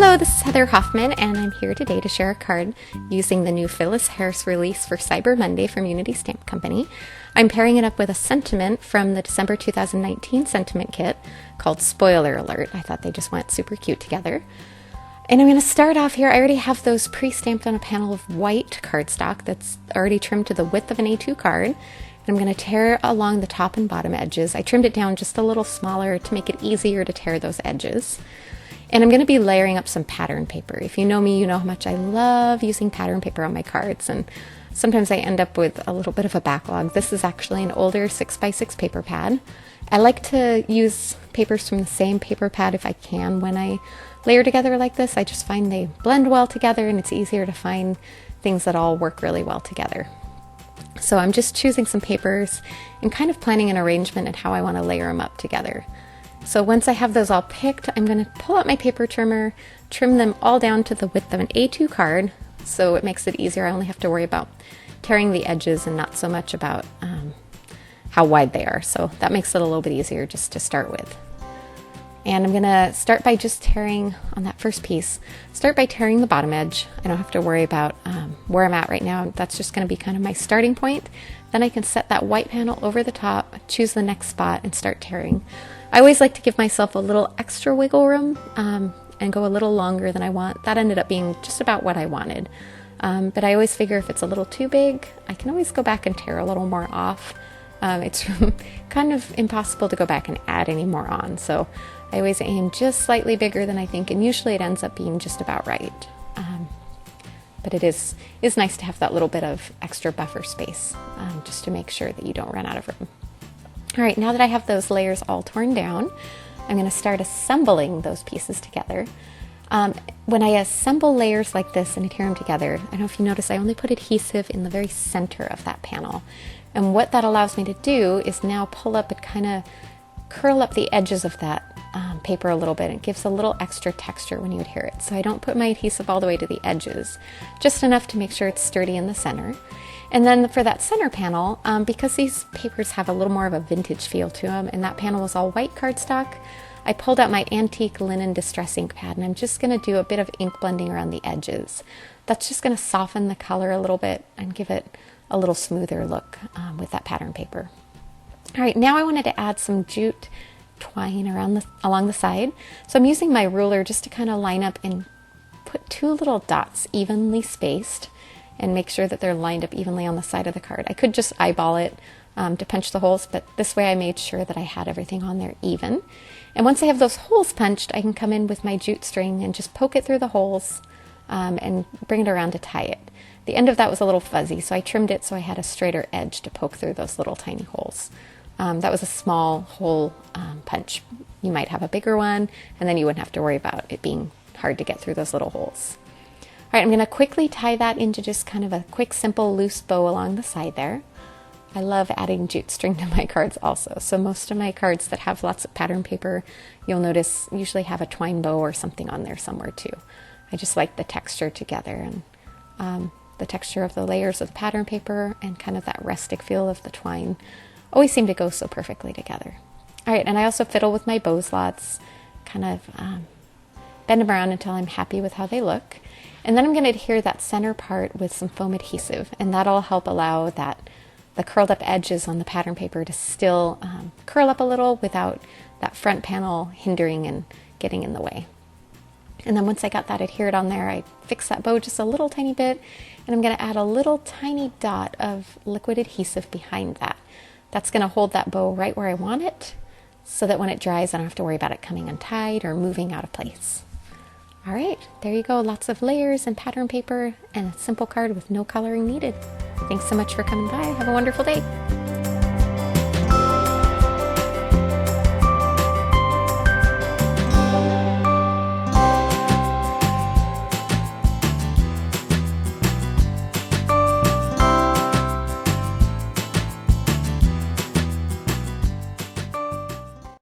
Hello, this is Heather Hoffman, and I'm here today to share a card using the new Phyllis Harris release for Cyber Monday from Unity Stamp Company. I'm pairing it up with a sentiment from the December 2019 sentiment kit called Spoiler Alert. I thought they just went super cute together. And I'm going to start off here. I already have those pre-stamped on a panel of white cardstock that's already trimmed to the width of an A2 card. And I'm going to tear along the top and bottom edges. I trimmed it down just a little smaller to make it easier to tear those edges. And I'm going to be layering up some pattern paper. If you know me, you know how much I love using pattern paper on my cards, and sometimes I end up with a little bit of a backlog. This is actually an older 6x6 paper pad. I like to use papers from the same paper pad if I can when I layer together like this. I just find they blend well together and it's easier to find things that all work really well together. So I'm just choosing some papers and kind of planning an arrangement and how I want to layer them up together. So once I have those all picked, I'm going to pull out my paper trimmer, trim them all down to the width of an A2 card, so it makes it easier. I only have to worry about tearing the edges and not so much about how wide they are. So that makes it a little bit easier just to start with. And I'm going to start by just tearing on that first piece. Start by tearing the bottom edge. I don't have to worry about where I'm at right now. That's just going to be kind of my starting point. Then I can set that white panel over the top, choose the next spot, and start tearing. I always like to give myself a little extra wiggle room and go a little longer than I want. That ended up being just about what I wanted. But I always figure if it's a little too big, I can always go back and tear a little more off. It's kind of impossible to go back and add any more on. So I always aim just slightly bigger than I think, and usually it ends up being just about right. But it is nice to have that little bit of extra buffer space just to make sure that you don't run out of room. All right, now that I have those layers all torn down, I'm going to start assembling those pieces together. When I assemble layers like this and adhere them together, I don't know if you notice I only put adhesive in the very center of that panel. And what that allows me to do is now pull up and kind of curl up the edges of that paper a little bit. It gives a little extra texture when you adhere it. So I don't put my adhesive all the way to the edges, just enough to make sure it's sturdy in the center. And then for that center panel, because these papers have a little more of a vintage feel to them, and that panel was all white cardstock, I pulled out my antique linen distress ink pad, and I'm just going to do a bit of ink blending around the edges. That's just going to soften the color a little bit and give it a little smoother look with that pattern paper. All right, now I wanted to add some jute twine along the side. So I'm using my ruler just to kind of line up and put two little dots evenly spaced and make sure that they're lined up evenly on the side of the card. I could just eyeball it to punch the holes, but this way I made sure that I had everything on there even. And once I have those holes punched, I can come in with my jute string and just poke it through the holes and bring it around to tie it. The end of that was a little fuzzy, so I trimmed it so I had a straighter edge to poke through those little tiny holes. That was a small hole punch. You might have a bigger one, and then you wouldn't have to worry about it being hard to get through those little holes. All right, I'm going to quickly tie that into just kind of a quick, simple, loose bow along the side there. I love adding jute string to my cards also. So most of my cards that have lots of pattern paper, you'll notice usually have a twine bow or something on there somewhere too. I just like the texture together and the texture of the layers of the pattern paper and kind of that rustic feel of the twine always seem to go so perfectly together. All right, and I also fiddle with my bow slots, kind of bend them around until I'm happy with how they look. And then I'm going to adhere that center part with some foam adhesive, and that'll help allow the curled up edges on the pattern paper to still curl up a little without that front panel hindering and getting in the way. And then once I got that adhered on there, I fixed that bow just a little tiny bit, and I'm going to add a little tiny dot of liquid adhesive behind that. That's going to hold that bow right where I want it, so that when it dries, I don't have to worry about it coming untied or moving out of place. All right, there you go. Lots of layers and pattern paper and a simple card with no coloring needed. Thanks so much for coming by. Have a wonderful day.